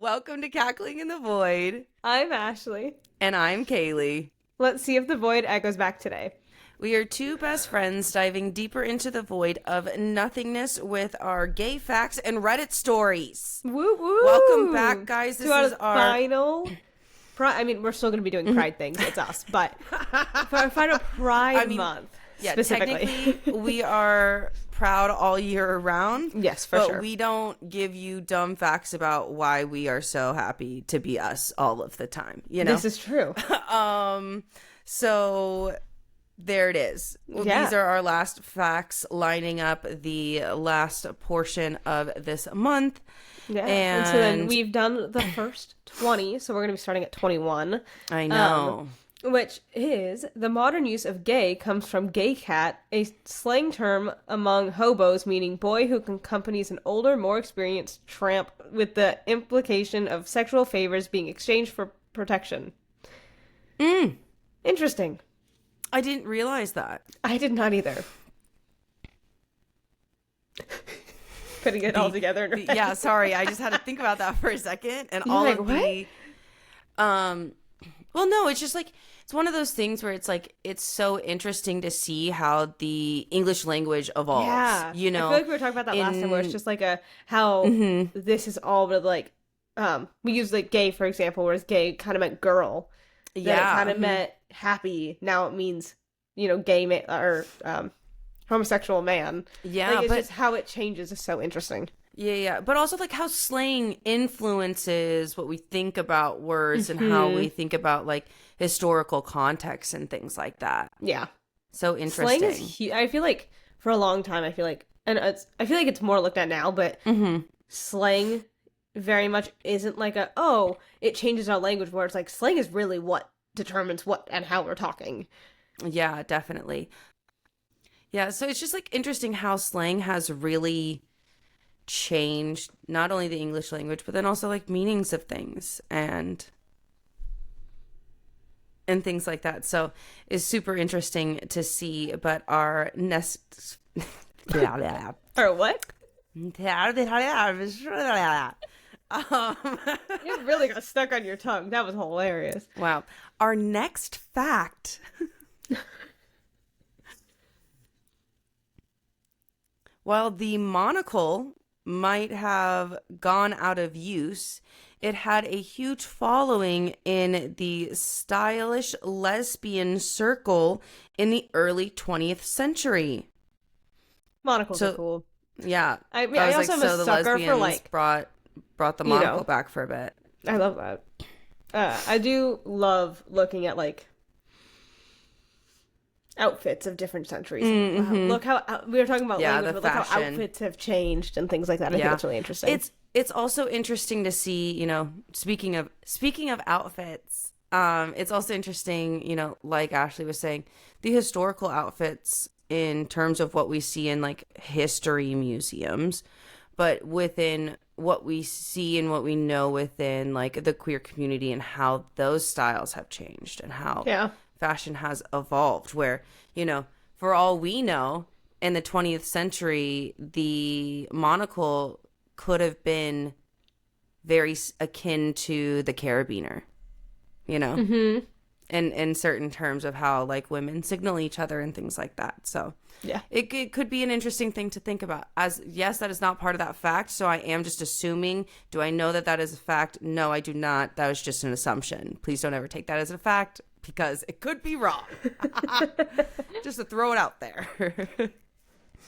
Welcome to Cackling in the Void. I'm Ashley. And I'm Kaylee. Let's see if the void echoes back today. We are two best friends diving deeper into the void of nothingness with our gay facts and Reddit stories. Woo woo! Welcome back, guys. This is our final. We're still going to be doing Pride things. It's us, but for our final Pride month. Yeah, specifically. technically, we are proud all year round. Yes, for sure. But we don't give you dumb facts about why we are so happy to be us all of the time. You know, this is true. So there it is. Yeah. These are our last facts lining up the last portion of this month. Yeah. And so then we've done the first 20, so we're going to be starting at 21. I know. Which is, the modern use of gay comes from gay cat, a slang term among hobos meaning boy who accompanies an older, more experienced tramp, with the implication of sexual favors being exchanged for protection. Interesting. I didn't realize that. I did not either. Putting it all together. Yeah, sorry. I just had to think about that for a second. And You're all like, of what? the... Well, no, it's just like, it's one of those things where it's like, it's so interesting to see how the English language evolves. Yeah. You know? I feel like we were talking about that last time, where it's just like how this is all but like, we use like gay, for example, whereas gay kind of meant girl. Then it kind of meant happy. Now it means, gay man or homosexual man. Yeah. Like, it's but just how it changes is so interesting. Yeah. But also like how slang influences what we think about words and how we think about like historical context and things like that. Yeah. So interesting. Slang is huge. I feel like for a long time, I feel like it's more looked at now, but slang very much isn't like it changes our language, where it's like slang is really what determines what and how we're talking. Yeah, definitely. Yeah, so it's just like interesting how slang has really changed not only the English language, but then also like meanings of things and things like that. So it's super interesting to see. But our next Or what? You You really got stuck on your tongue. That was hilarious. Wow. Our next fact. While the monocle might have gone out of use, it had a huge following in the stylish lesbian circle in the early 20th century. Monocles are cool. Yeah. I mean, I also am a sucker for like brought the monocle back for a bit. I love that. I do love looking at like outfits of different centuries. Wow, look how we were talking about language, but look how outfits have changed and things like that. I think it's really interesting. It's also interesting to see, speaking of outfits, it's also interesting, like Ashley was saying, the historical outfits in terms of what we see in like history museums, but within what we see and what we know within like the queer community and how those styles have changed and how fashion has evolved, where, for all we know, in the 20th century, the monocle could have been very akin to the carabiner, in certain terms of how like women signal each other and things like that. So yeah, it could be an interesting thing to think about. As yes, that is not part of that fact, so I am just assuming. Do I know that is a fact? No, I do not. That was just an assumption. Please don't ever take that as a fact, because it could be wrong. Just to throw it out there.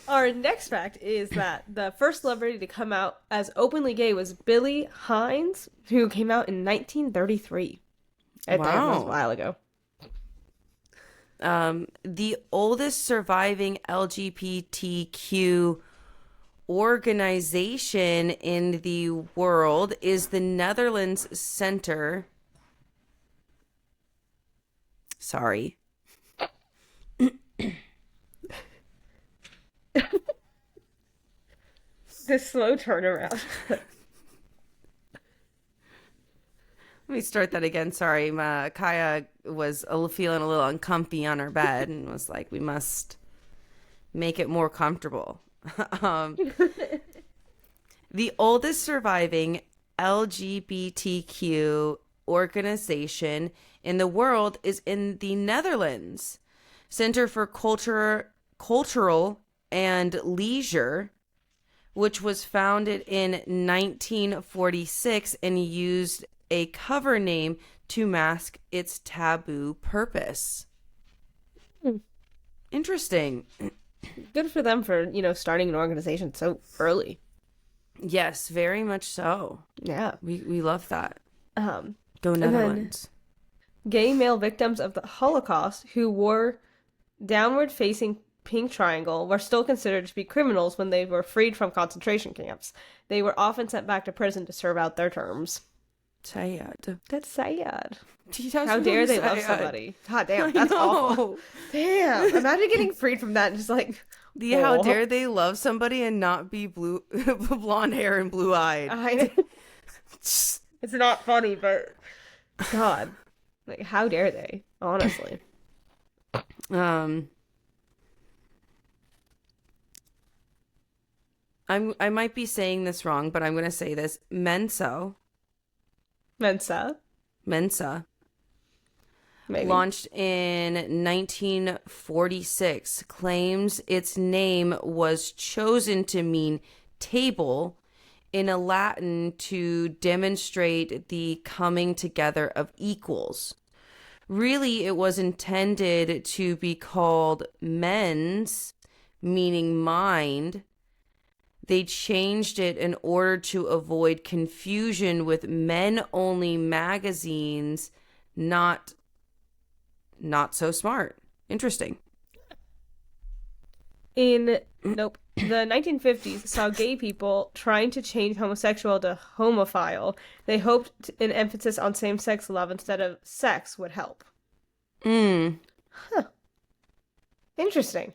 Our next fact is that the first celebrity to come out as openly gay was Billy Hines, who came out in 1933. That was a while ago. The oldest surviving LGBTQ organization in the world is the Netherlands Center. Sorry. This slow turnaround. Let me start that again. Sorry, Kaya was feeling a little uncomfy on her bed and was like, we must make it more comfortable. The oldest surviving LGBTQ organization in the world is in the Netherlands. Center for Cultural and Leisure, which was founded in 1946 and used a cover name to mask its taboo purpose. Interesting. Good for them for, starting an organization so early. Yes, very much so. Yeah. We love that. Go Netherlands. Gay male victims of the Holocaust who wore downward-facing pink triangle were still considered to be criminals when they were freed from concentration camps. They were often sent back to prison to serve out their terms. Sad. That's sad. That's How really dare they sad. love somebody? God damn, that's awful. Damn, imagine getting freed from that and just like... How dare they love somebody and not be blonde hair and blue-eyed. It's not funny, but... God. Like, how dare they? Honestly. I might be saying this wrong, but I'm going to say this. Mensa. Maybe. Launched in 1946, claims its name was chosen to mean table in a Latin to demonstrate the coming together of equals. Really, it was intended to be called mens, meaning mind. They changed it in order to avoid confusion with men-only magazines, not so smart. Interesting. The 1950s saw gay people trying to change homosexual to homophile. They hoped an emphasis on same-sex love instead of sex would help. Huh. Interesting.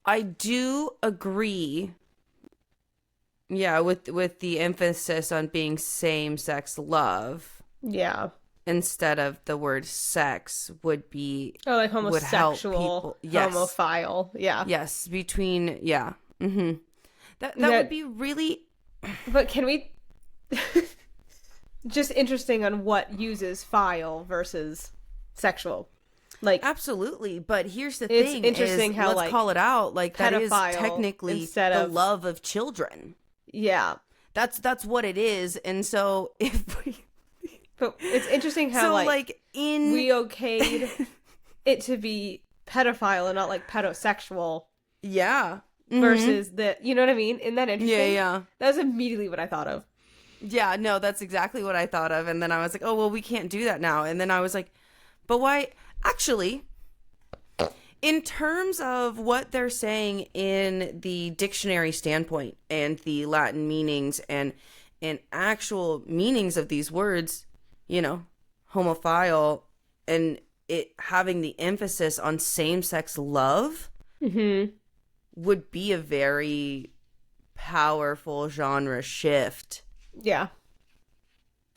I do agree. Yeah, with the emphasis on being same-sex love. Yeah. Instead of the word sex would be like homosexual, would help people. Yes. Homophile. Yeah. Yes, between That would be really. But can we just interesting on what uses file versus sexual. Like absolutely, but here's the thing: it's interesting how let's call it out. Like that is technically the love of children. Yeah, that's what it is, and so if we. But it's interesting how we okayed it to be pedophile and not like pedosexual. Yeah. Versus you know what I mean? Isn't that interesting? Yeah. That was immediately what I thought of. Yeah, no, that's exactly what I thought of. And then I was like, oh, well, we can't do that now. And then I was like, but why? Actually, in terms of what they're saying in the dictionary standpoint and the Latin meanings and actual meanings of these words, homophile and it having the emphasis on same-sex love would be a very powerful genre shift. Yeah.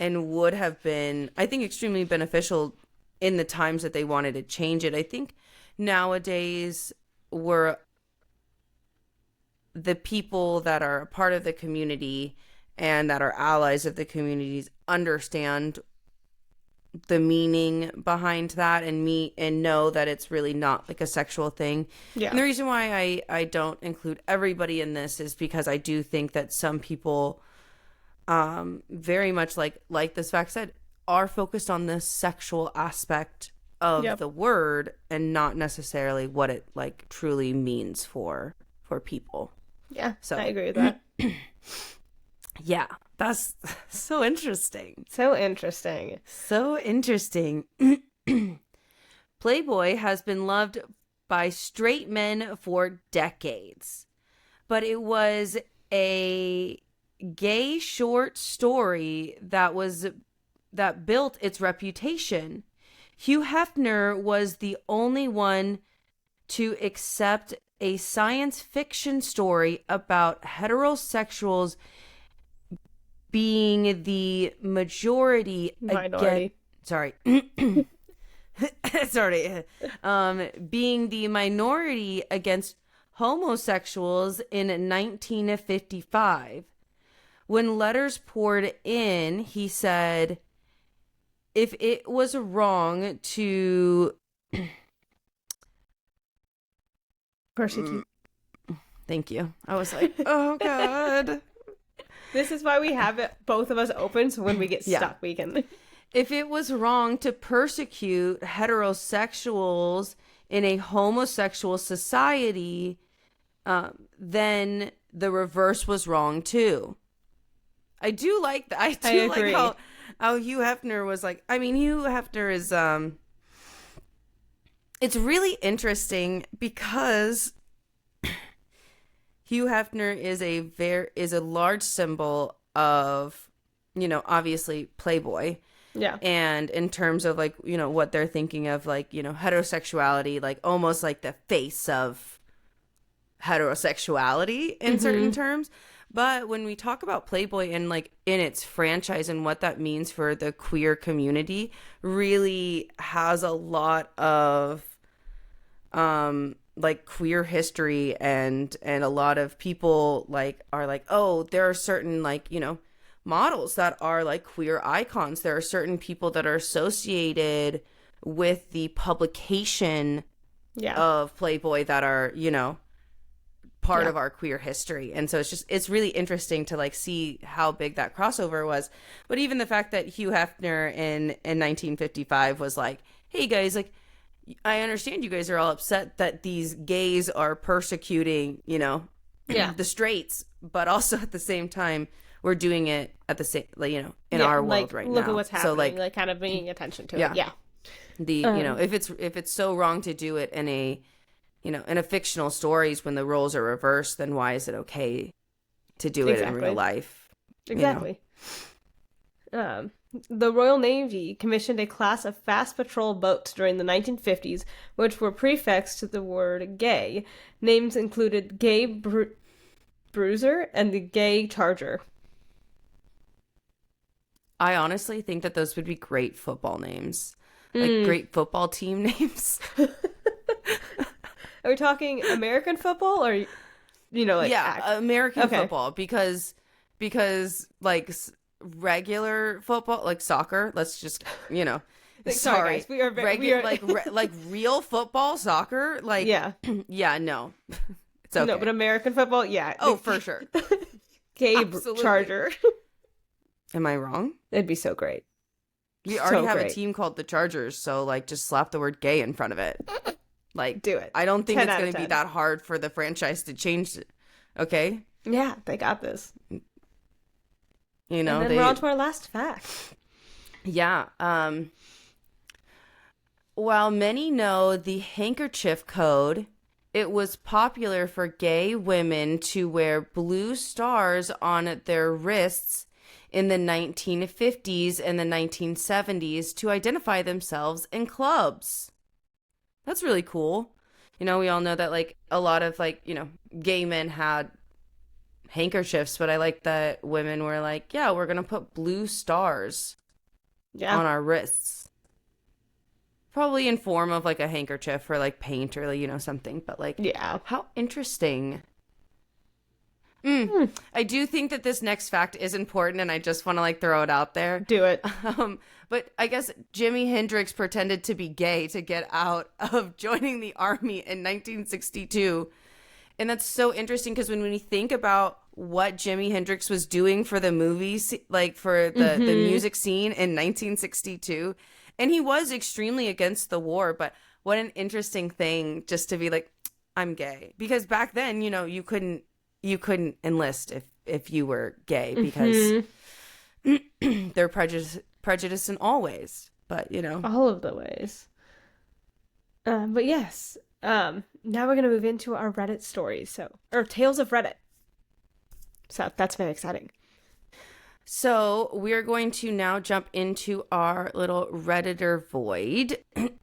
And would have been, I think, extremely beneficial in the times that they wanted to change it. I think nowadays the people that are a part of the community and that are allies of the communities understand the meaning behind that and know that it's really not like a sexual thing. Yeah. And the reason why I don't include everybody in this is because I do think that some people very much like this fact said are focused on the sexual aspect of the word and not necessarily what it like truly means for people. Yeah. So I agree with that. Yeah, that's so interesting. So interesting. Playboy has been loved by straight men for decades, but it was a gay short story that built its reputation. Hugh Hefner was the only one to accept a science fiction story about heterosexuals being the minority. Being the minority against homosexuals in 1955. when letters poured in, he said if it was wrong to persecute. Thank you. I was like, oh God. This is why we have it, both of us open, so when we get stuck, we can. If it was wrong to persecute heterosexuals in a homosexual society, then the reverse was wrong too. I do like that. I do like how Hugh Hefner was like. I mean, Hugh Hefner is it's really interesting because Hugh Hefner is a large symbol of, you know, obviously Playboy. Yeah. And in terms of like, you know, what they're thinking of, like, you know, heterosexuality, like almost like the face of heterosexuality in certain terms. But when we talk about Playboy and like in its franchise and what that means for the queer community, really has a lot of like queer history, and a lot of people like are like, oh, there are certain like, you know, models that are like queer icons. There are certain people that are associated with the publication of Playboy that are, you know, part of our queer history. And so it's really interesting to like see how big that crossover was. But even the fact that Hugh Hefner in 1955 was like, hey guys, like, I understand you guys are all upset that these gays are persecuting, you know, the straights, but also at the same time, we're doing it at the same, like, you know, in our world right now. Look at what's happening. So like kind of bringing attention to it. Yeah. The you know, if it's so wrong to do it in a, you know, in a fictional stories when the roles are reversed, then why is it okay to do it in real life? Exactly. You know? The Royal Navy commissioned a class of fast patrol boats during the 1950s, which were prefixed to the word gay. Names included Gay Bruiser and the Gay Charger. I honestly think that those would be great football names. Like great football team names. Are we talking American football or, you know, like... American football, because like regular football, like soccer, let's just, you know, sorry guys, we are like real football, soccer, like no, it's okay. No, but American football, for sure. Gabe Charger. Am I wrong? It'd be so great. We already have a team called the Chargers, so like just slap the word gay in front of it. Like, do it. I don't think it's going to be that hard for the franchise to change it. Okay? Yeah, they got this. You know, and then we're on to our last fact. Yeah. While many know the handkerchief code, it was popular for gay women to wear blue stars on their wrists in the 1950s and the 1970s to identify themselves in clubs. That's really cool. You know, we all know that like a lot of like, you know, gay men had handkerchiefs, but I like that women were like, yeah, we're gonna put blue stars on our wrists, probably in form of like a handkerchief or like paint or, you know, something. But like, how interesting. I do think that this next fact is important, and I just want to like throw it out there. Do it. But I guess Jimi Hendrix pretended to be gay to get out of joining the army in 1962. And that's so interesting because when we think about what Jimi Hendrix was doing for the movies, like for the music scene in 1962, and he was extremely against the war, but what an interesting thing just to be like, I'm gay. Because back then, you know, you couldn't enlist if you were gay because they're prejudiced in all ways, but you know, all of the ways. But yes, now we're gonna move into our Reddit stories, or tales of Reddit. So that's very exciting. So we're going to now jump into our little Redditor void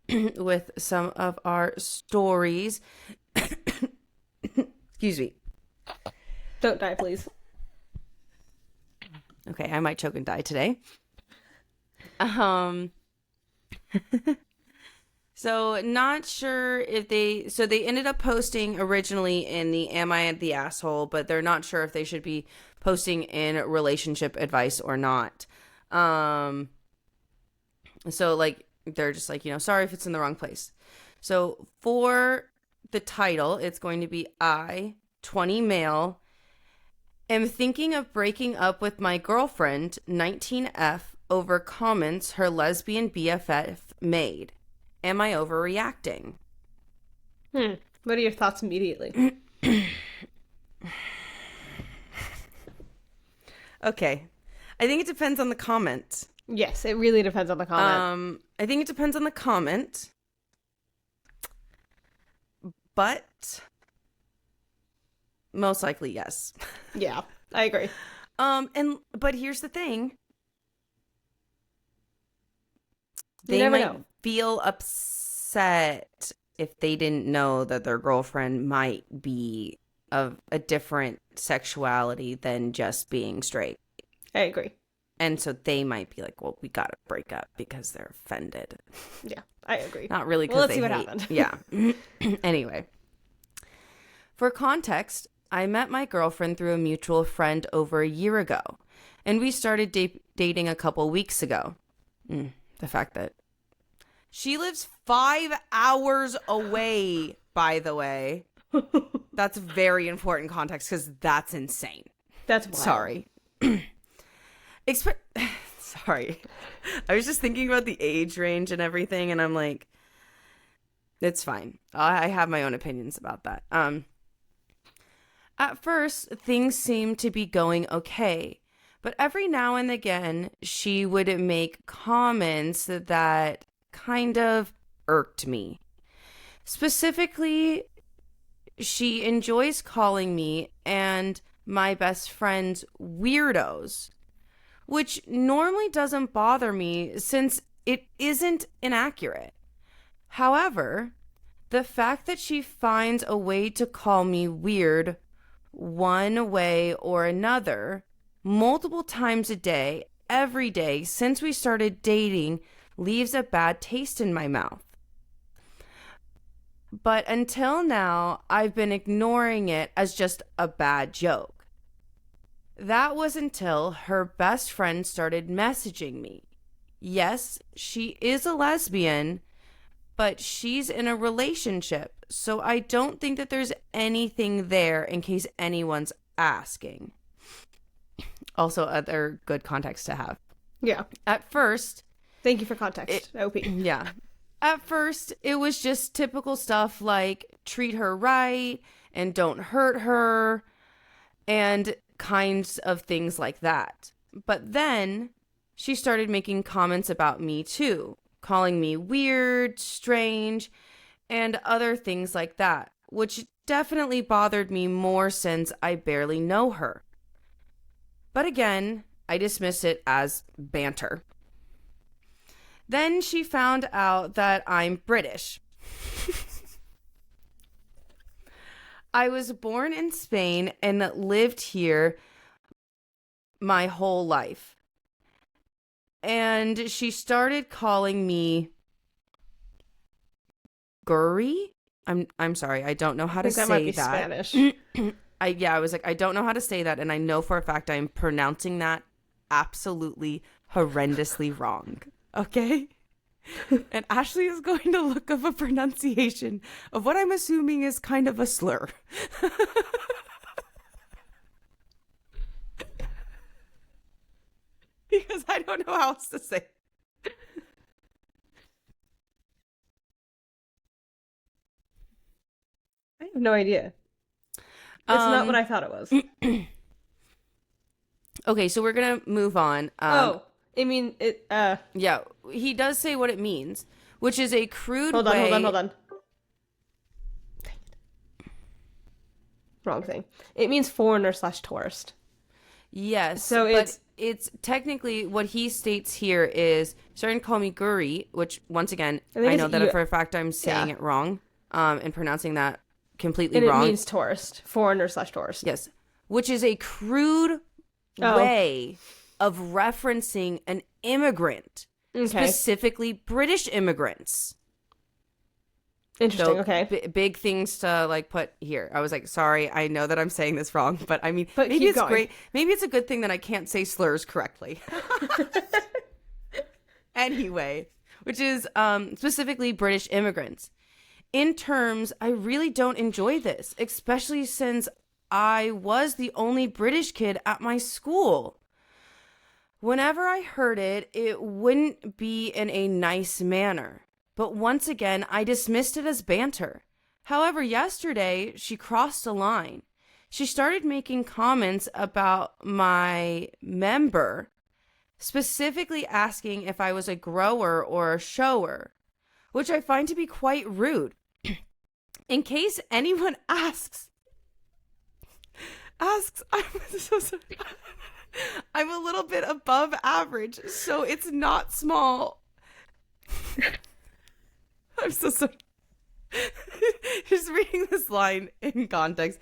with some of our stories. Excuse me. Don't die, please. Okay, I might choke and die today. So not sure if they ended up posting originally in the Am I the Asshole, but they're not sure if they should be posting in relationship advice or not. So like they're just like, sorry if it's in the wrong place. So for the title, it's going to be I, 20 male, am thinking of breaking up with my girlfriend, 19F, over comments her lesbian BFF made. Am I overreacting? What are your thoughts immediately? Okay. I think it depends on the comment. Yes, it really depends on the comment. I think it depends on the comment. But most likely yes. Yeah, I agree. But here's the thing. You They never might know. feel upset if they didn't know that their girlfriend might be of a different sexuality than just being straight. I agree. And so they might be like, well, we got to break up because they're offended. Yeah, I agree. Not really Well, because let's they see what hate. happened. Yeah. Anyway. For context, I met my girlfriend through a mutual friend over a year ago, and we started dating a couple weeks ago. The fact that she lives 5 hours away, by the way. That's very important context because that's insane. That's wild. Sorry. Sorry. I was just thinking about the age range and everything, and I'm like, it's fine. I have my own opinions about that. At first, things seemed to be going okay, but every now and again, she would make comments that kind of irked me. Specifically, she enjoys calling me and my best friends weirdos, which normally doesn't bother me since it isn't inaccurate. However, the fact that she finds a way to call me weird one way or another multiple times a day, every day since we started dating leaves a bad taste in my mouth. But until now, I've been ignoring it as just a bad joke. That was until her best friend started messaging me. Yes, she is a lesbian, but she's in a relationship, so I don't think that there's anything there in case anyone's asking. Also, other good context to have. Yeah. At first... Thank you for context, OP. Yeah. At first, it was just typical stuff like treat her right and don't hurt her and kinds of things like that. But then she started making comments about me too, calling me weird, strange, and other things like that, which definitely bothered me more since I barely know her. But again, I dismiss it as banter. Then she found out that I'm British. I was born in Spain and lived here my whole life. And she started calling me Gurry. I'm sorry, I don't know how to say that. That might be Spanish. I was like, I don't know how to say that, and I know for a fact I'm pronouncing that absolutely horrendously wrong. Okay? And Ashley is going to look up a pronunciation of what I'm assuming is kind of a slur. Because I don't know how else to say it. I have no idea. It's not what I thought it was. Okay, so we're going to move on. Yeah, he does say what it means, which is a crude hold way... on. Dang it. Wrong thing. It means foreigner/tourist. Yes, so it's technically what he states here is starting to call me Guri, which once again, I know that for a fact I'm saying it wrong, and pronouncing that completely wrong. It means tourist, foreigner/tourist. Yes, which is a crude way of referencing an immigrant, specifically British immigrants. Interesting. So Okay. big things to like put here. I was like, sorry, I know that I'm saying this wrong, but I mean, But maybe keep it's going. great. Maybe it's a good thing that I can't say slurs correctly. Anyway, which is specifically British immigrants. In terms, I really don't enjoy this, especially since I was the only British kid at my school. Whenever I heard it, it wouldn't be in a nice manner. But once again, I dismissed it as banter. However, yesterday, she crossed a line. She started making comments about my member, specifically asking if I was a grower or a shower, which I find to be quite rude. In case anyone asks, I'm so sorry. I'm a little bit above average, so it's not small. I'm so sorry. Just reading this line in context.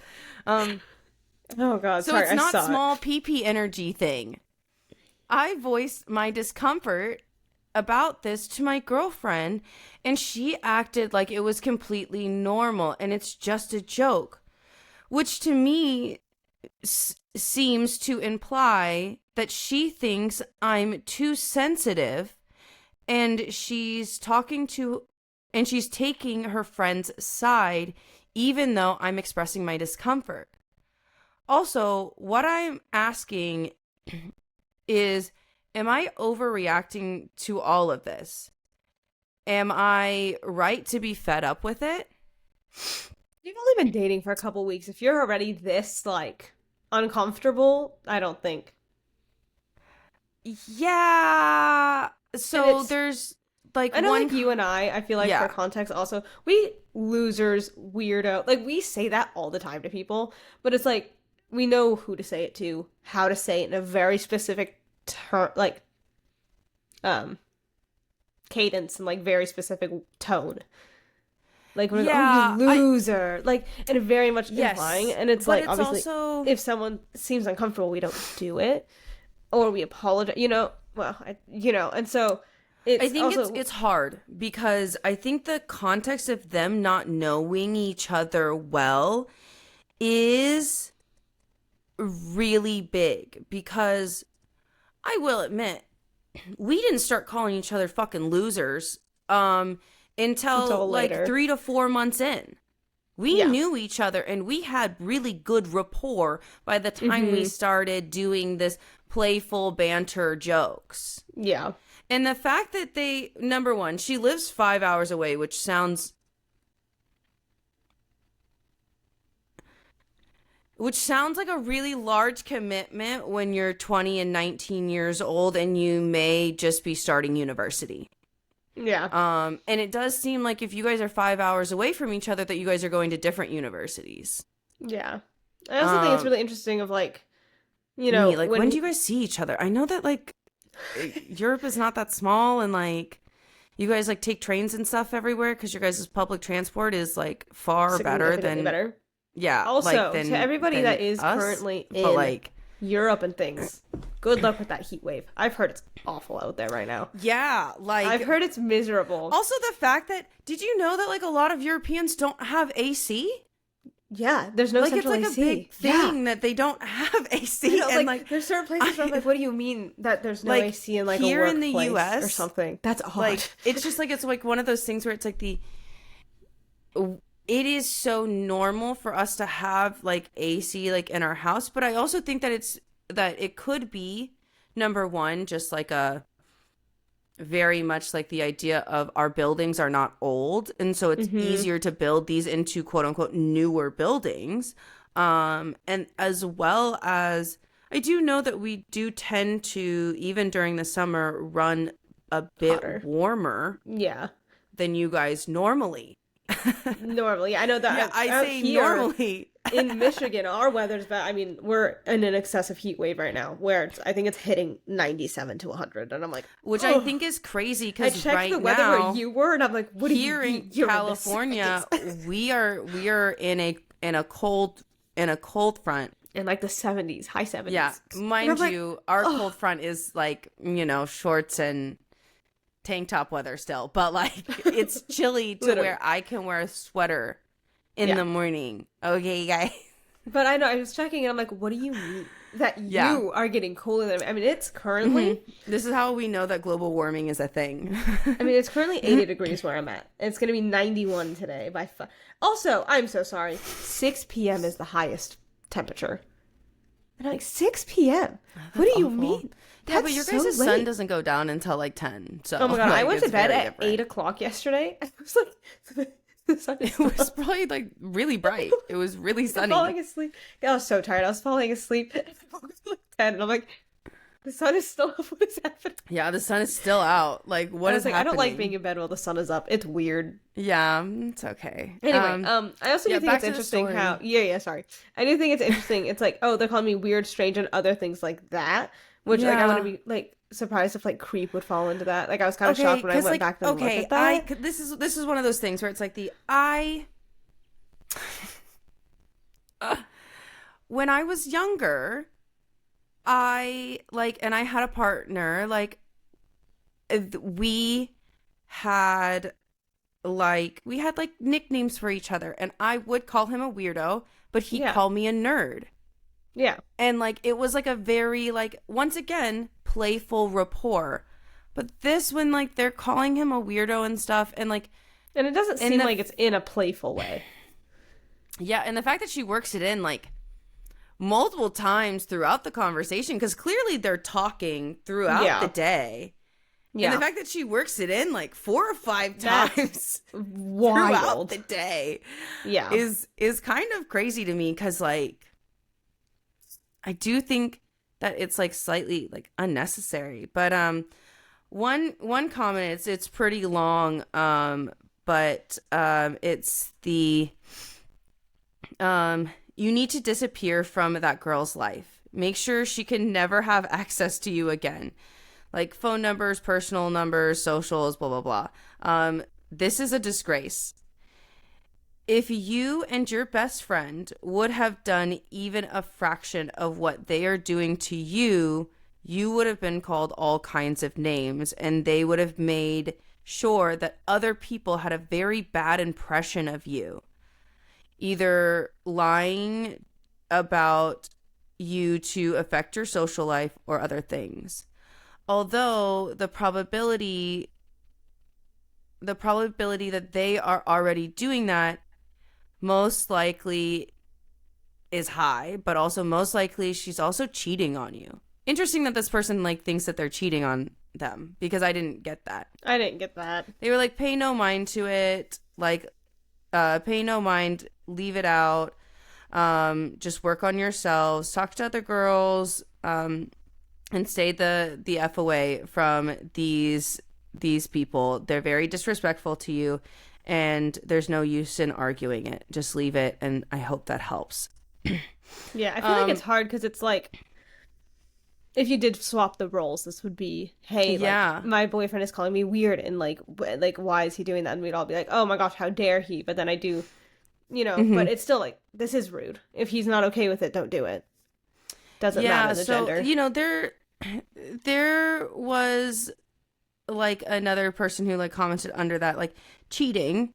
Oh God, So sorry, it's I not saw small it. PP energy thing. I voiced my discomfort about this to my girlfriend, and she acted like it was completely normal and it's just a joke, which to me seems to imply that she thinks I'm too sensitive, and she's taking her friend's side even though I'm expressing my discomfort. Also, what I'm asking is, am I overreacting to all of this? Am I right to be fed up with it? You've only been dating for a couple weeks. If you're already this like uncomfortable, I don't think. Yeah. So there's like I know, one. like you and I feel like for Yeah. context also, we losers, weirdo, like we say that all the time to people, but it's like we know who to say it to, how to say it in a very specific like um cadence and like very specific tone. Like we're like, oh, you Yeah. loser, like, and very much implying, Yes. and it's But like it's obviously also. if someone seems uncomfortable, we don't do it, or we apologize, well, and so I it's think also it's hard because I think the context of them not knowing each other well is really big, because I will admit we didn't start calling each other fucking losers until until like later. 3 to 4 months in. We Yeah. knew each other and we had really good rapport by the time we Mm-hmm. started doing this playful banter jokes. Yeah. And the fact that number one, she lives 5 hours away, which sounds like a really large commitment when you're 20 and 19 years old and you may just be starting university. Yeah. And it does seem like if you guys are 5 hours away from each other, that you guys are going to different universities. Yeah. I also think it's really interesting of like, When do you guys see each other? I know that like Europe is not that small, and like you guys like take trains and stuff everywhere because your guys' public transport is like far better significantly than better. yeah. Also, like, to everybody than that is us, currently but in like Europe and things, good luck with that heat wave. I've heard it's awful out there right now. yeah, like I've heard it's miserable. also the fact that did you know that like a lot of Europeans don't have AC? Yeah, there's no Like it's central like AC. a big Yeah. thing that they don't have AC, I know, and like there's certain places where I'm like, what do you mean that there's no like, AC in like here a in the workplace US or something? That's odd. like it's just like it's like one of those things where it's like it is so normal for us to have like AC like in our house, but I also think that it could be number one just like a very much like the idea of our buildings are not old, and so it's easier to build these into quote unquote newer buildings, and as well as I do know that we do tend to, even during the summer, run a bit Hotter. warmer Yeah. than you guys normally. Normally, I know that. Yeah, I out say here, normally. in Michigan, our weather's bad. I mean, we're in an excessive heat wave right now, where I think it's hitting 97 to 100, and I'm like, Which I think is crazy I because checked right the weather now where you were, and I'm like, what do you here mean? in You're California, we are in a cold front. in like the 70s, high 70s. Yeah, And mind I'm like, you, our cold front is like shorts and tank top weather still, but like it's chilly to where I can wear a sweater in the morning. Okay, guys. But I know, I was checking and I'm like, what do you mean that you are getting cooler than me? I mean, it's currently... This is how we know that global warming is a thing. I mean, it's currently 80 degrees where I'm at. It's going to be 91 today by... Also, I'm so sorry. 6 p.m. is the highest temperature. And I'm like, 6 p.m.? What do you mean? Yeah, but your guys' sun doesn't go down until like 10. So, oh my god, like, I went to bed at 8 o'clock yesterday. I was like... It was probably like really bright. It was really sunny. Falling asleep. I was so tired. I was falling asleep. I woke up at like 10 and I'm like, the sun is still up. What is happening? Yeah, the sun is still out. Like, what is happening? I don't like being in bed while the sun is up. It's weird. Yeah, it's okay. Anyway, I also do think it's interesting how... sorry. I do think it's interesting. It's like, oh, they're calling me weird, strange, and other things like that. Which, like, I want to be, like, surprised if, like, creep would fall into that. Like, I was kind of shocked when I went back and looked at that. This is one of those things where it's like when I was younger, and I had a partner, like, we had nicknames for each other, and I would call him a weirdo, but he'd call me a nerd. Yeah. And, like, it was, like, a very, like, once again, playful rapport. But this, when, like, they're calling him a weirdo and stuff, and, like... And it doesn't seem like it's in a playful way. Yeah, and the fact that she works it in, like, multiple times throughout the conversation, because clearly they're talking throughout the day. Yeah. And the fact that she works it in, like, 4 or 5 times throughout the day is kind of crazy to me, because, like... I do think that it's like slightly like unnecessary, but one comment, it's pretty long, but it's the you need to disappear from that girl's life. Make sure she can never have access to you again, like phone numbers, personal numbers, socials, blah blah blah. This is a disgrace. If you and your best friend would have done even a fraction of what they are doing to you, you would have been called all kinds of names, and they would have made sure that other people had a very bad impression of you, either lying about you to affect your social life or other things. Although the probability that they are already doing that most likely is high, but also most likely she's also cheating on you. Interesting that this person like thinks that they're cheating on them, because I didn't get that. I didn't get that. They were like, pay no mind to it, like pay no mind, leave it out, just work on yourselves, talk to other girls, and stay the F away from these people. They're very disrespectful to you, and there's no use in arguing it. Just leave it, and I hope that helps. Yeah, I feel like it's hard, because it's like, if you did swap the roles, this would be, hey, like, my boyfriend is calling me weird, and like, why is he doing that? And we'd all be like, oh my gosh, how dare he? But then I do, but it's still like, this is rude. If he's not okay with it, don't do it. Doesn't matter the gender. There was like another person who like commented under that, like, cheating,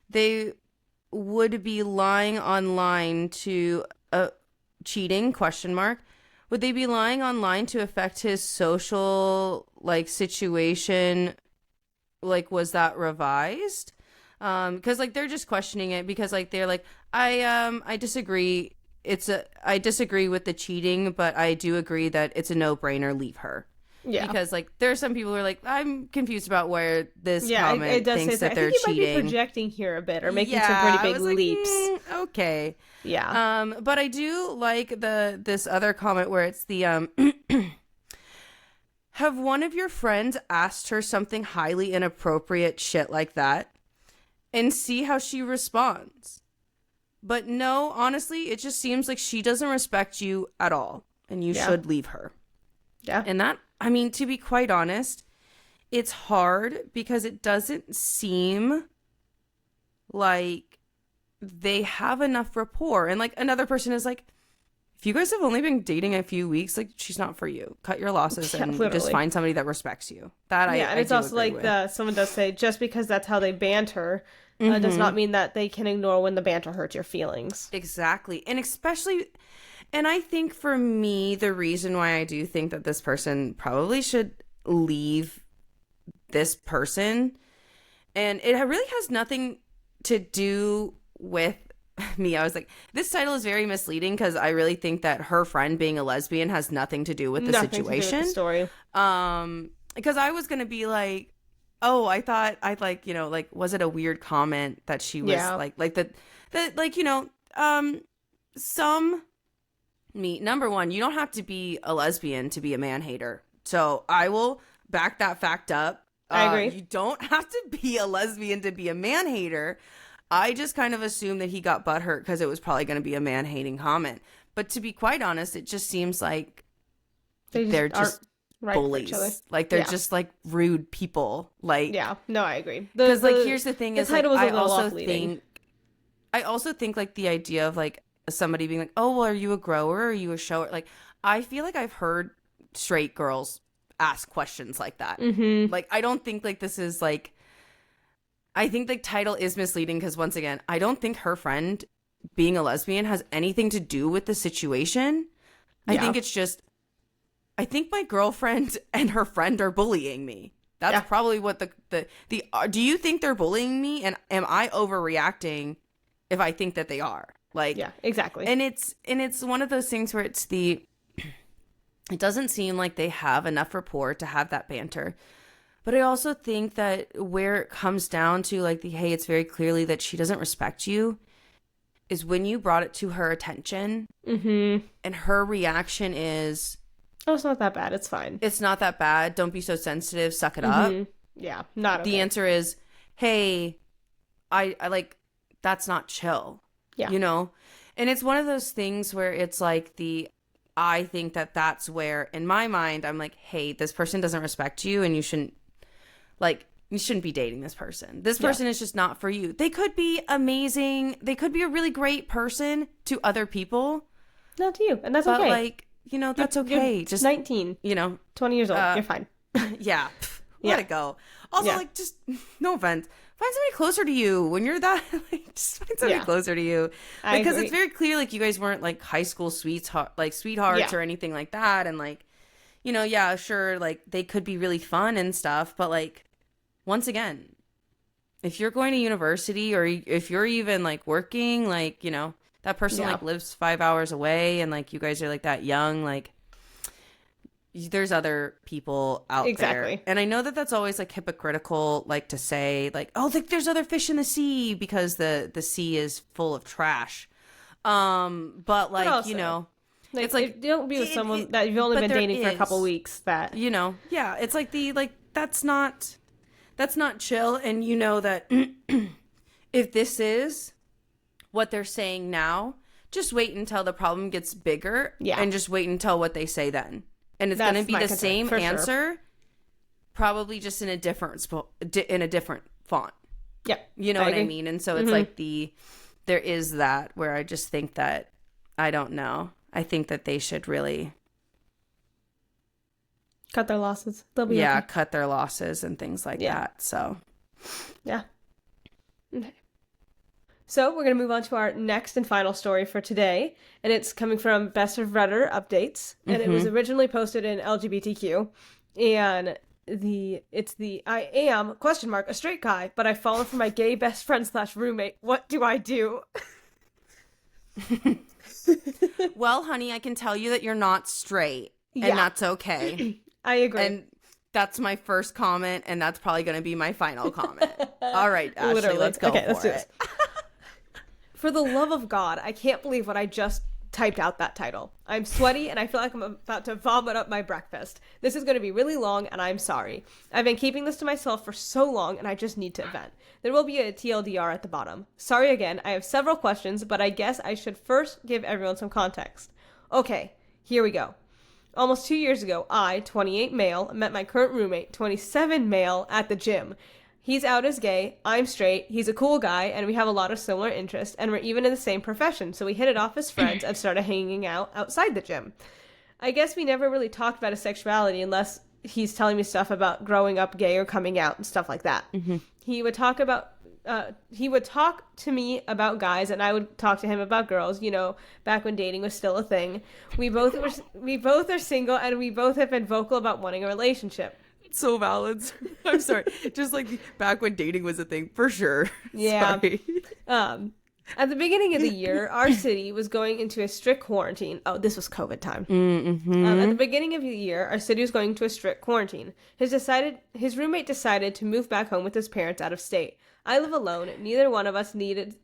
they would be lying online to cheating ? Would they be lying online to affect his social like situation? Like, was that revised? Because like they're just questioning it, because like they're like, I disagree. I disagree with the cheating, but I do agree that it's a no-brainer. Leave her. Yeah, because like there are some people who are like, I'm confused about where this comment it does thinks say that they're cheating. Might be projecting here a bit, or making some pretty big leaps. Okay. Yeah. But I do like this other comment where it's the have one of your friends asked her something highly inappropriate shit like that, and see how she responds. But no, honestly, it just seems like she doesn't respect you at all, and you should leave her. Yeah. And that, I mean, to be quite honest, it's hard because it doesn't seem like they have enough rapport. And like another person is like, if you guys have only been dating a few weeks, like, she's not for you. Cut your losses and just find somebody that respects you. And it's also like someone does say, just because that's how they banter does not mean that they can ignore when the banter hurts your feelings. Exactly. And especially, and I think for me, the reason why I do think that this person probably should leave this person, and it really has nothing to do with me. I was like, this title is very misleading because I really think that her friend being a lesbian has nothing to do with the situation. To do with the story. Because I was gonna be like, oh, I thought I'd like, you know, like, was it a weird comment that she was like that like, you know, number one, you don't have to be a lesbian to be a man hater. So I will back that fact up. I agree. You don't have to be a lesbian to be a man hater. I just kind of assumed that he got butthurt because it was probably going to be a man-hating comment. But to be quite honest, it just seems like they're just bullies. Like, they're just, like, rude people. Like, yeah, no, I agree. Because, like, here's the thing: is like, I also think like the idea of like somebody being like, oh, well, are you a grower? Or are you a shower? Like, I feel like I've heard straight girls ask questions like that. Like, I don't think like this is like. I think the title is misleading because, once again, I don't think her friend being a lesbian has anything to do with the situation. I think it's just, I think my girlfriend and her friend are bullying me. That's probably what the do you think they're bullying me? And am I overreacting if I think that they are? Like, yeah, exactly. And it's one of those things where it doesn't seem like they have enough rapport to have that banter. But I also think that where it comes down to, like, hey, it's very clearly that she doesn't respect you, is when you brought it to her attention, and her reaction is, oh, it's not that bad. It's fine. It's not that bad. Don't be so sensitive. Suck it up. Yeah, not okay. The answer is, hey, I like, that's not chill. Yeah. You know? And it's one of those things where it's like I think that that's where, in my mind, I'm like, hey, this person doesn't respect you and you shouldn't be dating this person. This person is just not for you. They could be amazing. They could be a really great person to other people. Not to you. And that's okay. But, like, you know, that's okay. You're just 19. You know. 20 years old. You're fine. Yeah. Let it go. Also, like, just, no offense, find somebody closer to you when you're that, like, just find somebody closer to you. Because it's very clear, like, you guys weren't, like, high school sweethearts or anything like that. And, like, you know, yeah, sure, like, they could be really fun and stuff, but, like, once again, if you're going to university or if you're even, like, working, like, you know, that person, like, lives 5 hours away and, like, you guys are, like, that young, like, there's other people out there. And I know that that's always, like, hypocritical, like, to say, like, oh, like, there's other fish in the sea because the sea is full of trash. But, like, also, you know, like, it's like, don't be with someone that you've only been dating for a couple weeks that, you know, yeah, it's like that's not chill. And you know that if this is what they're saying now, just wait until the problem gets bigger and just wait until what they say then. And it's going to be the same answer, probably just in a different font. Yeah. You know what I mean? And so it's like there is that where I just think that, I don't know. I think that they should really cut their losses. They'll be okay. Cut their losses and things like that. So, yeah. Okay. So we're going to move on to our next and final story for today, and it's coming from Best of Redder Updates, and it was originally posted in LGBTQ, and it's I am a straight guy, but I've fallen for my gay best friend / roommate. What do I do? Well, honey, I can tell you that you're not straight, and that's okay. I agree. And that's my first comment, and that's probably going to be my final comment. All right, Ashley, let's go for it. For the love of God, I can't believe what I just typed out that title. I'm sweaty, and I feel like I'm about to vomit up my breakfast. This is going to be really long, and I'm sorry. I've been keeping this to myself for so long, and I just need to vent. There will be a TLDR at the bottom. Sorry again, I have several questions, but I guess I should first give everyone some context. Okay, here we go. Almost 2 years ago, I, 28 male, met my current roommate, 27 male, at the gym. He's out as gay, I'm straight, he's a cool guy, and we have a lot of similar interests, and we're even in the same profession, so we hit it off as friends and started hanging out outside the gym. I guess we never really talked about his sexuality unless he's telling me stuff about growing up gay or coming out and stuff like that. Mm-hmm. He would talk to me about guys, and I would talk to him about girls, back when dating was still a thing. We both are single, and we both have been vocal about wanting a relationship. So valid. I'm sorry. Just like back when dating was a thing, for sure. Yeah. Sorry. At the beginning of the year, our city was going into a strict quarantine. Oh, this was COVID time. Mm-hmm. At the beginning of the year, our city was going to a strict quarantine. His roommate decided to move back home with his parents out of state. I live alone. Neither one of us needs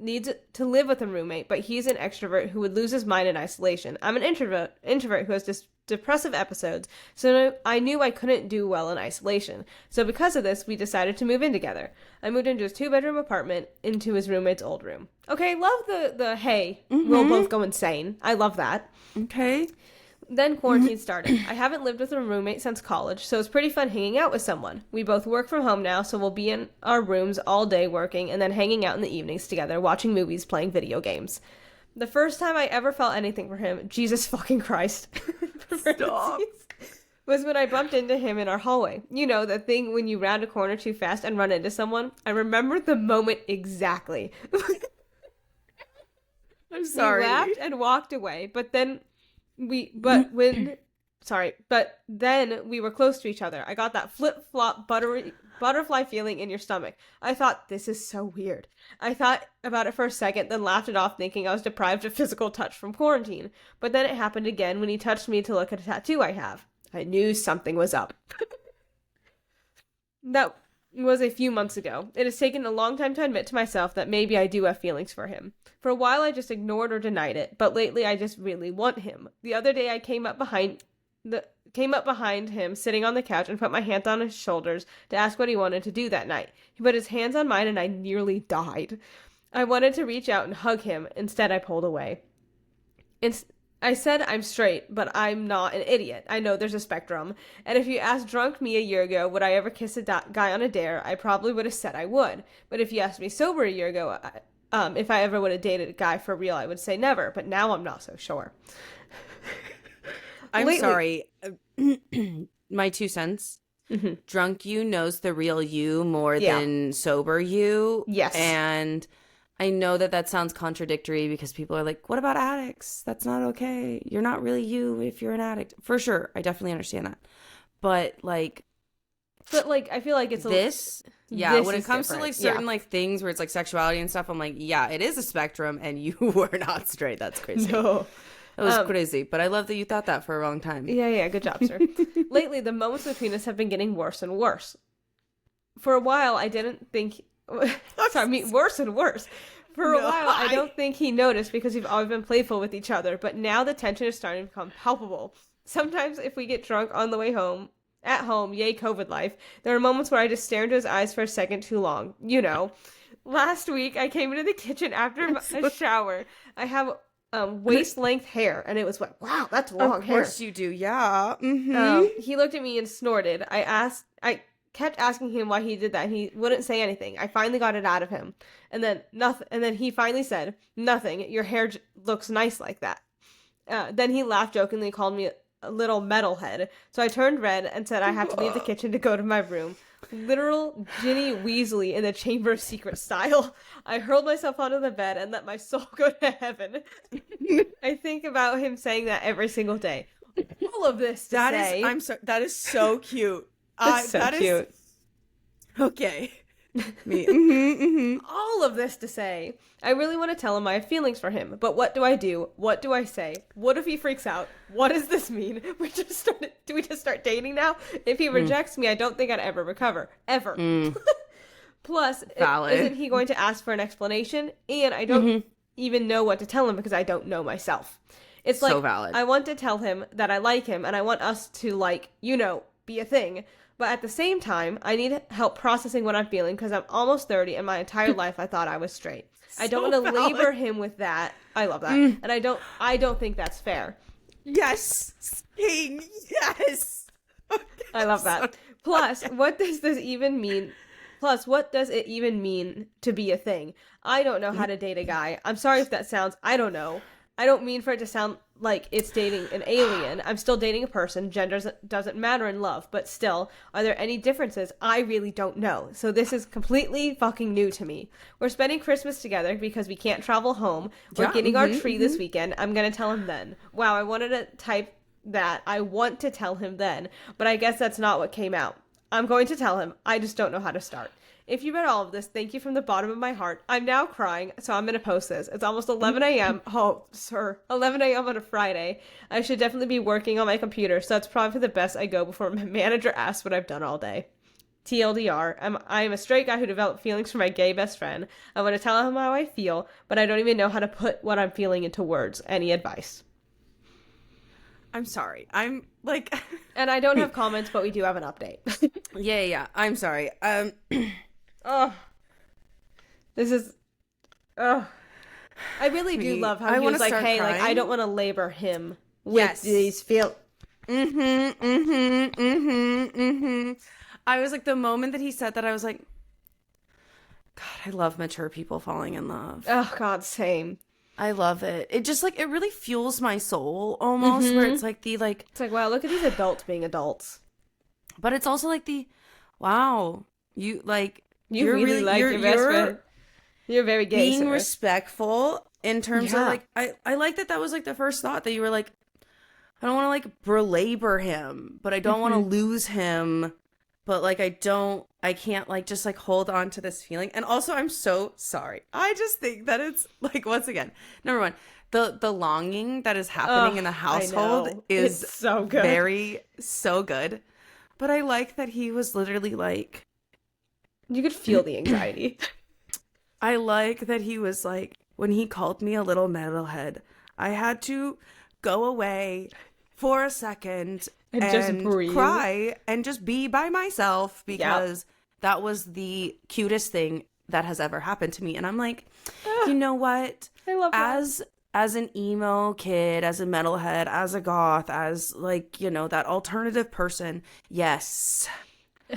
to live with a roommate, but he's an extrovert who would lose his mind in isolation. I'm an introvert who has depressive episodes, so I knew I couldn't do well in isolation. So because of this, we decided to move in together. I moved into his 2-bedroom apartment into his roommate's old room. Okay, love the hey, we'll both go insane. I love that. Okay. Then quarantine started. I haven't lived with a roommate since college, so it's pretty fun hanging out with someone. We both work from home now, so we'll be in our rooms all day working and then hanging out in the evenings together, watching movies, playing video games. The first time I ever felt anything for him, Jesus fucking Christ, Stop. was when I bumped into him in our hallway. You know, the thing when you round a corner too fast and run into someone? I remember the moment exactly. I'm sorry. We laughed and walked away, but then we were close to each other. I got that flip-flop butterfly feeling in your stomach. I thought, this is so weird. I thought about it for a second, then laughed it off, thinking I was deprived of physical touch from quarantine. But then it happened again when he touched me to look at a tattoo I have. I knew something was up. That was a few months ago. It has taken a long time to admit to myself that maybe I do have feelings for him. For a while I just ignored or denied it, but lately I just really want him. The other day I came up behind him sitting on the couch and put my hands on his shoulders to ask what he wanted to do that night. He put his hands on mine and I nearly died. I wanted to reach out and hug him. Instead I pulled away. I said I'm straight, but I'm not an idiot. I know there's a spectrum. And if you asked drunk me a year ago, would I ever kiss a guy on a dare, I probably would have said I would. But if you asked me sober a year ago, if I ever would have dated a guy for real, I would say never. But now I'm not so sure. I'm sorry. My 2 cents. Mm-hmm. Drunk you knows the real you more than sober you. Yes. And I know that sounds contradictory because people are like, what about addicts? That's not okay. You're not really you if you're an addict. For sure. I definitely understand that. But I feel like it's when it comes to like certain like things where it's like sexuality and stuff, I'm like, yeah, it is a spectrum and you were not straight. That's crazy. No. That was crazy. But I love that you thought that for a long time. Yeah, good job, sir. Lately, the moments between us have been getting worse and worse. For a while, I didn't think... worse and worse. For a while, I don't think he noticed because we've always been playful with each other, but now the tension is starting to become palpable. Sometimes if we get drunk on the way home, at home, yay COVID life, there are moments where I just stare into his eyes for a second too long. You know. Last week, I came into the kitchen after a shower. I have waist-length hair, and it was like, wow, that's long hair. Of course you do, yeah. Mm-hmm. He looked at me and snorted. I kept asking him why he did that, and he wouldn't say anything. I finally got it out of him. And then he finally said, nothing, your hair looks nice like that. Then he laughed jokingly, called me a little metalhead. So I turned red and said I have to leave the kitchen to go to my room. Literal Ginny Weasley in the Chamber of Secrets style. I hurled myself onto the bed and let my soul go to heaven. I think about him saying that every single day. All of this to say... that is so cute. That's so cute. Okay. Me. All of this to say, I really want to tell him I have feelings for him, but what do I do? What do I say? What if he freaks out? What does this mean? Do we just start dating now? If he rejects me, I don't think I'd ever recover. Ever. Plus, isn't he going to ask for an explanation? And I don't even know what to tell him because I don't know myself. It's so valid. I want to tell him that I like him and I want us to be a thing. But at the same time, I need help processing what I'm feeling because I'm almost 30 and my entire life I thought I was straight. I don't want to labor him with that. I love that. And I don't think that's fair. Yes. King. Yes. Okay, I love that. Plus, what does this even mean? Plus, what does it even mean to be a thing? I don't know how to date a guy. I'm sorry if that sounds, I don't know. I don't mean for it to sound like it's dating an alien. I'm still dating a person. Gender doesn't matter in love, but still, are there any differences? I really don't know. So this is completely fucking new to me. We're spending Christmas together because we can't travel home. We're getting our tree this weekend. I'm gonna tell him then. Wow, I wanted to type that. I want to tell him then, but I guess that's not what came out. I'm going to tell him. I just don't know how to start. If you read all of this, thank you from the bottom of my heart. I'm now crying, so I'm going to post this. It's almost 11 a.m. Oh, sir. 11 a.m. on a Friday. I should definitely be working on my computer, so that's probably the best I go before my manager asks what I've done all day. TLDR, I am a straight guy who developed feelings for my gay best friend. I want to tell him how I feel, but I don't even know how to put what I'm feeling into words. Any advice? I'm sorry. I'm like... And I don't have comments, but we do have an update. Yeah. I'm sorry. Oh, this is, oh, I really do love how he was like, hey, crying. Like, I don't want to labor him with these feel. I was like, the moment that he said that, I was like, God, I love mature people falling in love. Oh, God, same. I love it. It just like, it really fuels my soul almost, where it's like it's like, wow, look at these adults being adults. But it's also like wow, you like, you really like your best friend. You're very gay. Being respectful in terms of like, I like that was like the first thought that you were like, I don't want to like belabor him, but I don't want to lose him. But like, I can't like just like hold on to this feeling. And also, I'm so sorry. I just think that it's like, once again, number one, the longing that is happening in the household is so good. so good. But I like that he was literally like, you could feel the anxiety. I like that he was like, when he called me a little metalhead, I had to go away for a second and just breathe. Cry and just be by myself, because that was the cutest thing that has ever happened to me. And I'm like, you know what? I love that. As an emo kid, as a metalhead, as a goth, as like, you know, that alternative person, yes.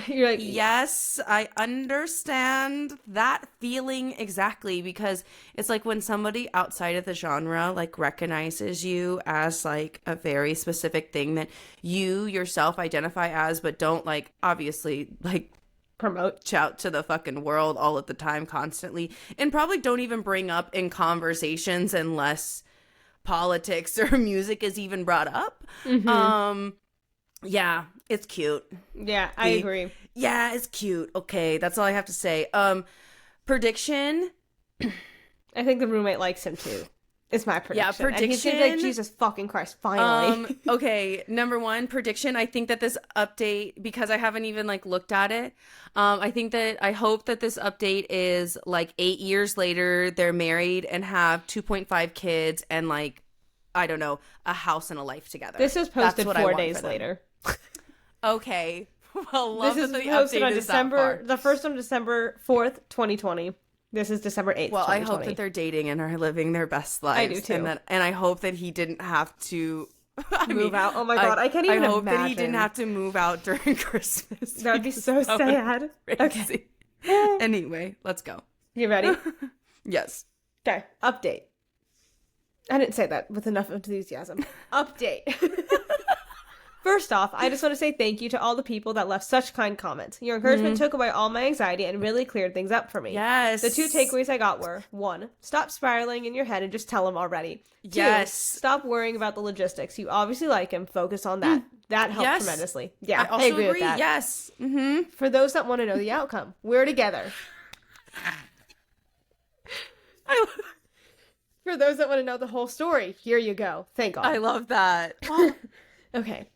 You're like, yes, I understand that feeling exactly, because it's like when somebody outside of the genre like recognizes you as like a very specific thing that you yourself identify as, but don't like obviously like promote, shout to the fucking world all of the time constantly, and probably don't even bring up in conversations unless politics or music is even brought up. Yeah, it's cute. Yeah, I agree. Yeah, it's cute. Okay, that's all I have to say. Prediction. I think the roommate likes him too. It's my prediction. Yeah, prediction. And he's gonna be like, Jesus fucking Christ, finally. Okay, number one, prediction. I think that this update, because I haven't even like looked at it, I hope that this update is like 8 years later, they're married and have 2.5 kids and like, I don't know, a house and a life together. This is posted 4 days later. Okay. Well, love this is that the posted update on is December, the first on December 4th, 2020. This is December 8th, well, 2020. I hope that they're dating and are living their best lives. I do too. And I hope that he didn't have to move out. Oh my God, I can't even imagine. I hope that he didn't have to move out during Christmas. That would be so sad. Okay. Anyway, let's go. You ready? Yes. Okay, update. I didn't say that with enough enthusiasm. Update. First off, I just want to say thank you to all the people that left such kind comments. Your encouragement took away all my anxiety and really cleared things up for me. Yes. The 2 takeaways I got were, 1, stop spiraling in your head and just tell him already. 2, yes. Stop worrying about the logistics. You obviously like him. Focus on that. That helped tremendously. Yeah, I also agree with that. Yes. Mm-hmm. For those that want to know the outcome, we're together. For those that want to know the whole story, here you go. Thank God. I love that. Well, okay.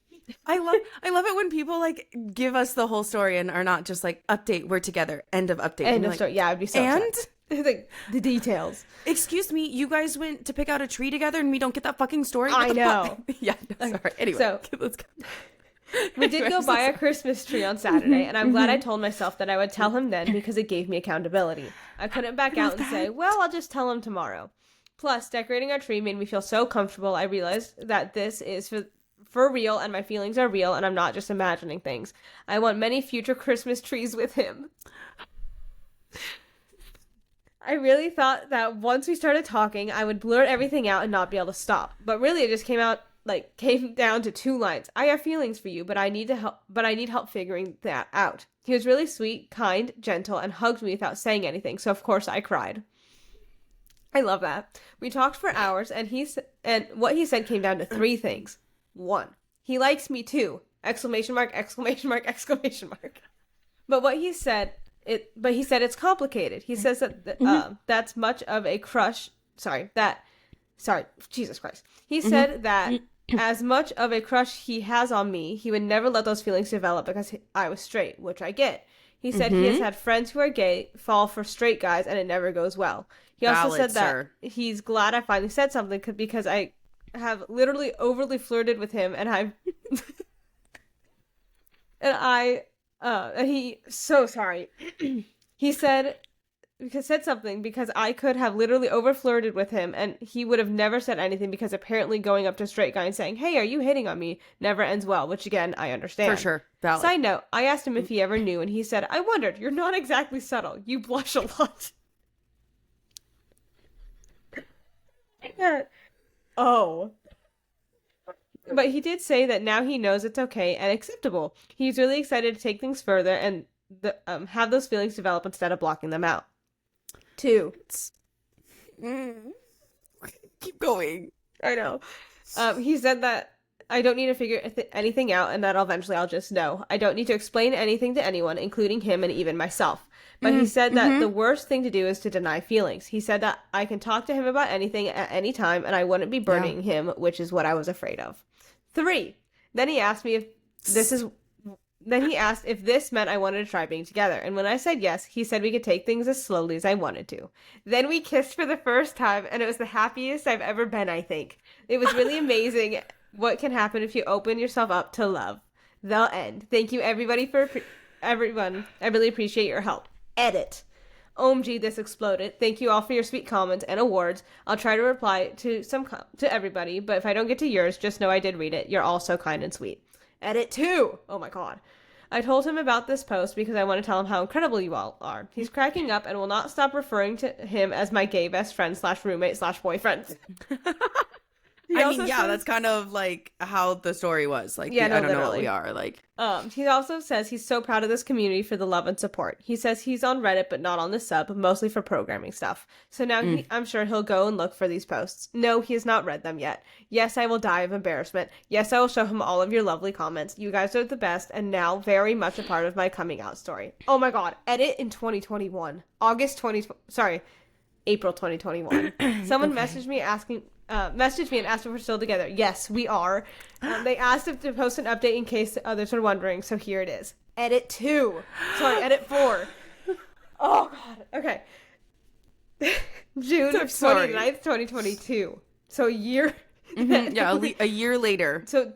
I love it when people like give us the whole story and are not just like, update, we're together, end of update. End of story. Yeah, I'd be so upset. Like the details. Excuse me, you guys went to pick out a tree together and we don't get that fucking story? I know. Yeah, no, sorry. Anyway, so, let's go. We did go buy a Christmas tree on Saturday, and I'm glad I told myself that I would tell him then because it gave me accountability. I couldn't back out and say, well, I'll just tell him tomorrow. Plus, decorating our tree made me feel so comfortable. I realized that this is for real, and my feelings are real, and I'm not just imagining things. I want many future Christmas trees with him. I really thought that once we started talking, I would blurt everything out and not be able to stop. But really, it just came down to 2 lines. I have feelings for you, but I need help figuring that out. He was really sweet, kind, gentle, and hugged me without saying anything. So of course I cried. I love that. We talked for hours, and what he said came down to 3 things. 1, he likes me too! Exclamation mark! Exclamation mark! Exclamation mark! But he said it's complicated. He says that that's much of a crush. Sorry, Jesus Christ. He said that as much of a crush he has on me, he would never let those feelings develop because I was straight, which I get. He said he has had friends who are gay fall for straight guys and it never goes well. He also said that he's glad I finally said something because I have literally overly flirted with him and and he so sorry. He said something because I could have literally over flirted with him and he would have never said anything because apparently going up to a straight guy and saying, "Hey, are you hitting on me?" never ends well, which again, I understand. For sure. Valid. Side note, I asked him if he ever knew and he said, "I wondered, you're not exactly subtle. You blush a lot." Oh. But he did say that now he knows it's okay and acceptable. He's really excited to take things further and have those feelings develop instead of blocking them out. 2. Keep going. I know. He said that I don't need to figure anything out and that eventually I'll just know. I don't need to explain anything to anyone, including him and even myself. But he said that the worst thing to do is to deny feelings. He said that I can talk to him about anything at any time and I wouldn't be burdening him, which is what I was afraid of. 3. Then he asked me if this meant I wanted to try being together. And when I said yes, he said we could take things as slowly as I wanted to. Then we kissed for the first time and it was the happiest I've ever been, I think. It was really amazing what can happen if you open yourself up to love. The end. Thank you everybody everyone. I really appreciate your help. Edit. OMG, this exploded. Thank you all for your sweet comments and awards. I'll try to reply to everybody, but if I don't get to yours, just know I did read it. You're all so kind and sweet. Edit 2. Oh my god. I told him about this post because I want to tell him how incredible you all are. He's cracking up and will not stop referring to him as my gay best friend / roommate / boyfriend. That's kind of like how the story was. Like, I don't know what we are like. He also says he's so proud of this community for the love and support. He says he's on Reddit, but not on the sub, mostly for programming stuff. So now I'm sure he'll go and look for these posts. No, he has not read them yet. Yes, I will die of embarrassment. Yes, I will show him all of your lovely comments. You guys are the best, and now very much a part of my coming out story. Oh my god, edit in 2021. April 2021. Someone messaged me and asked if we're still together. Yes, we are. They asked if to post an update in case others are wondering, so here it is. Edit 2. Sorry, edit 4. Oh, God. Okay. June 29th, 2022. So a year. Yeah, a year later. So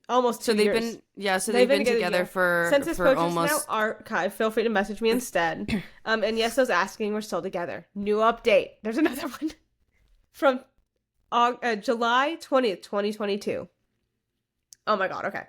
almost 2 years. They've been together for since this post almost... is now archived, feel free to message me instead. And yes, those asking we're still together. New update. There's another one. From July 20th, 2022. Oh my god, okay.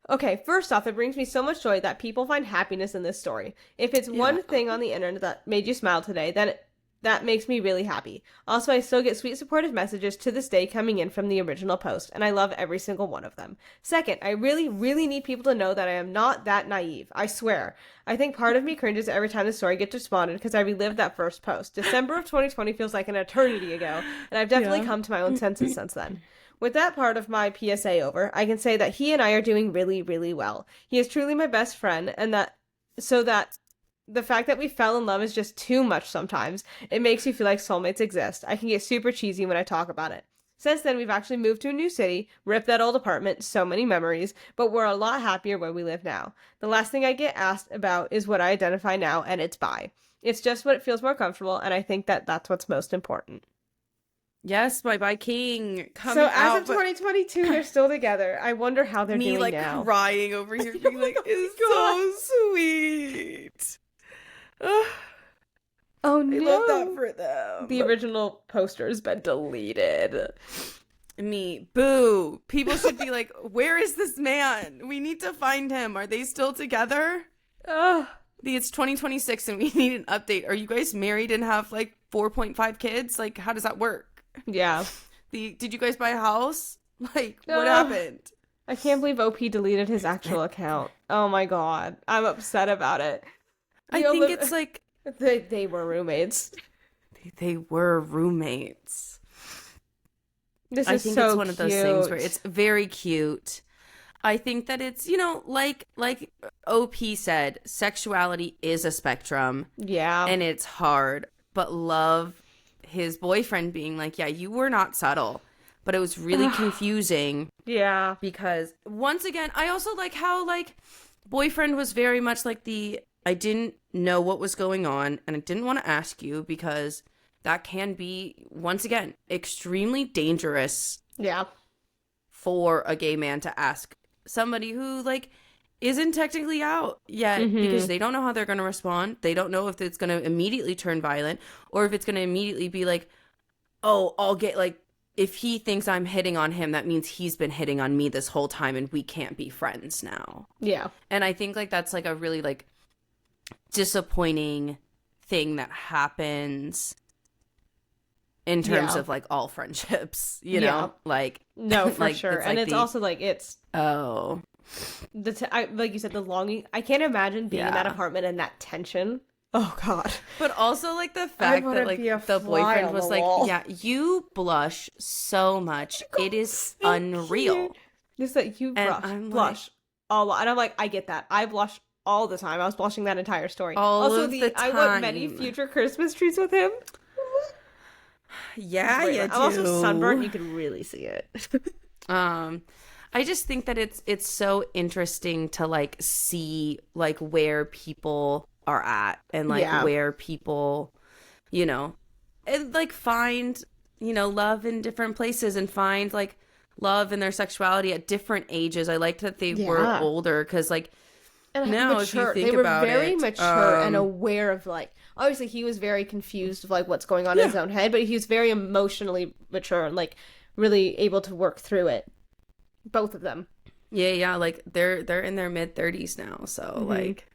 Okay, first off, it brings me so much joy that people find happiness in this story. If it's one thing on the internet that made you smile today, then that makes me really happy. Also, I still get sweet supportive messages to this day coming in from the original post, and I love every single one of them. Second, I really, really need people to know that I am not that naive. I swear. I think part of me cringes every time the story gets responded because I relived that first post. December of 2020 feels like an eternity ago, and I've definitely come to my own senses since then. With that part of my PSA over, I can say that he and I are doing really, really well. He is truly my best friend, and that the fact that we fell in love is just too much sometimes. It makes you feel like soulmates exist. I can get super cheesy when I talk about it. Since then, we've actually moved to a new city, ripped that old apartment, so many memories, but we're a lot happier where we live now. The last thing I get asked about is what I identify now, and it's bi. It's just what it feels more comfortable, and I think that that's what's most important. Yes, my bi king coming so out. So as of 2022, they're still together. I wonder how they're doing now. Me, crying over here, being like, it's so sweet. Oh no! I love that for them. The original poster has been deleted. Boo. People should be like, where is this man? We need to find him. Are they still together? It's 2026 and we need an update. Are you guys married and have like 4.5 kids? Like, how does that work? Yeah. Did you guys buy a house? Like, what happened? I can't believe OP deleted his actual account. Oh my god. I'm upset about it. I think it's like... They were roommates. They were roommates. I think so it's one of those things where it's very cute. I think that it's, you know, like OP said, sexuality is a spectrum. Yeah. And it's hard. But love, his boyfriend being like, yeah, you were not subtle. But it was really confusing. Yeah. Because, once again, I also like how, like, boyfriend was very much like I didn't know what was going on, and I didn't want to ask you because that can be, once again, extremely dangerous. Yeah. For a gay man to ask somebody who, like, isn't technically out yet because they don't know how they're going to respond. They don't know if it's going to immediately turn violent or if it's going to immediately be like, oh, I'll get, like, if he thinks I'm hitting on him, that means he's been hitting on me this whole time and we can't be friends now. Yeah. And I think, like, that's, like, a really, like, disappointing thing that happens in terms of, like, all friendships, you know? Like... No, for like, sure. It's and like it's also, like, it's... Oh. Like you said, the longing... I can't imagine being in that apartment and that tension. Oh, God. But also, like, the fact that, like, the boyfriend was like, yeah, you blush so much. It is unreal. Just that you blush a lot. And I'm like, I get that. I blush all the time. I was blushing that entire story. Also, the time. I want many future Christmas trees with him. Yeah, you do. I'm also sunburned. You can really see it. I just think that it's so interesting to, like, see, like, where people are at and, like, where people, you know, and, like, find, you know, love in different places and find, like, love in their sexuality at different ages. I liked that they were older because, like, and now mature. If you think about it, they were very mature and aware of, like, obviously he was very confused of, like, what's going on in his own head, but he was very emotionally mature and, like, really able to work through it. Both of them. Yeah, like, they're in their mid-30s now, so, like...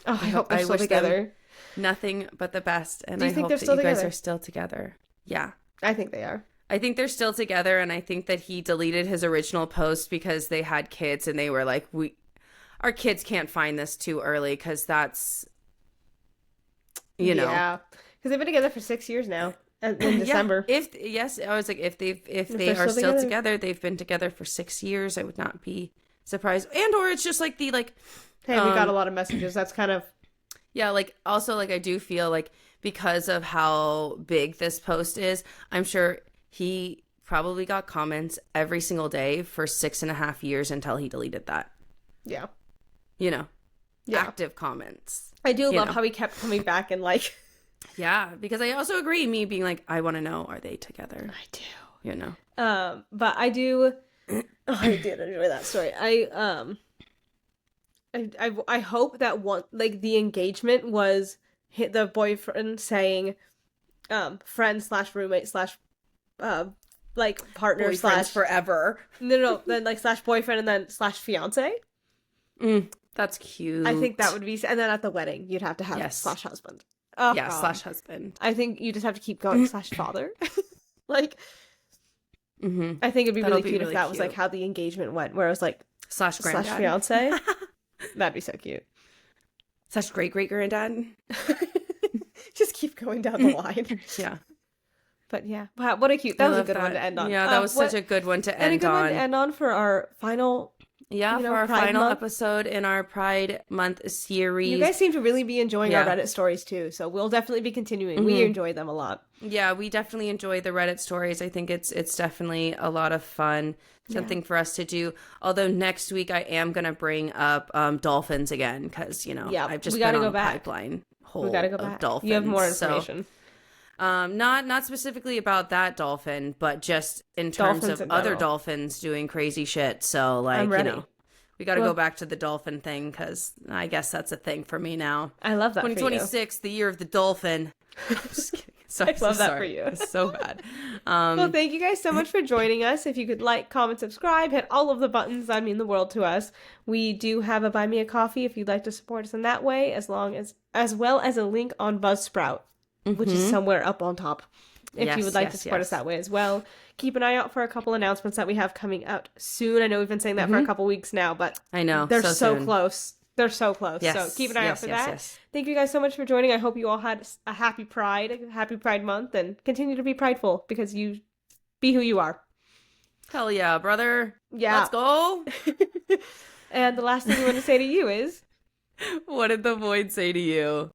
Oh, I hope they're still together. Nothing but the best, and Do you I think hope they're that still you guys together? are still together. Yeah. I think they are. I think they're still together, and I think that he deleted his original post because they had kids, and they were like, our kids can't find this too early, because that's, you know. Yeah, because they've been together for 6 years now. In December. I was like, if they are still together, they've been together for 6 years. I would not be surprised. And or it's just like the, like, hey, we got a lot of messages. That's kind of... Yeah, like, also, like, I do feel like because of how big this post is, I'm sure he probably got comments every single day for 6.5 years until he deleted that. Yeah. You know, active comments. I do love how he kept coming back and, like... Yeah, because I also agree, me being like, I want to know, are they together? I do. You know? But I do... I did enjoy that story. I hope that one, like, the engagement was the boyfriend saying, friend / roommate / like, partner boyfriends forever. No, then, like, / boyfriend and then / fiance. That's cute. I think that would be, and then at the wedding, you'd have to have / husband. Oh, yeah, God. / husband. I think you just have to keep going / father. Like, I think it'd be really cute if that was, like, how the engagement went, where it was, like, / granddad. / fiance. That'd be so cute. / great-great-granddad. Just keep going down the line. Yeah. But yeah. Wow, what a cute... That was a good one to end on. Yeah, that was such a good one to end on. And a good one to end on for our final... Yeah, for our final episode in our Pride Month series. You guys seem to really be enjoying our Reddit stories too, so we'll definitely be continuing. We enjoy them a lot. Yeah, we definitely enjoy the Reddit stories. I think it's definitely a lot of fun, something for us to do. Although next week I am going to bring up dolphins again because, you know, I've just been on a pipeline hole of dolphins. You have more information. Not specifically about that dolphin, but just in terms of other dolphins doing crazy shit. So, like, you know, we got to go back to the dolphin thing because I guess that's a thing for me now. I love that. 2026, the year of the dolphin. I'm just kidding. So I love that sorry. for you. It's so bad. Well, thank you guys so much for joining us. If you could like, comment, subscribe, hit all of the buttons, that mean the world to us. We do have a Buy Me a Coffee if you'd like to support us in that way, as well as a link on Buzzsprout, which is somewhere up on top. If you would like to support us that way as well. Keep an eye out for a couple announcements that we have coming out soon. I know we've been saying that for a couple weeks now, but I know they're so close. They're so close. Yes, so keep an eye out for that. Yes. Thank you guys so much for joining. I hope you all had a happy Pride month, and continue to be prideful because you be who you are. Hell yeah, brother. Yeah. Let's go. And the last thing we want to say to you is, what did the void say to you?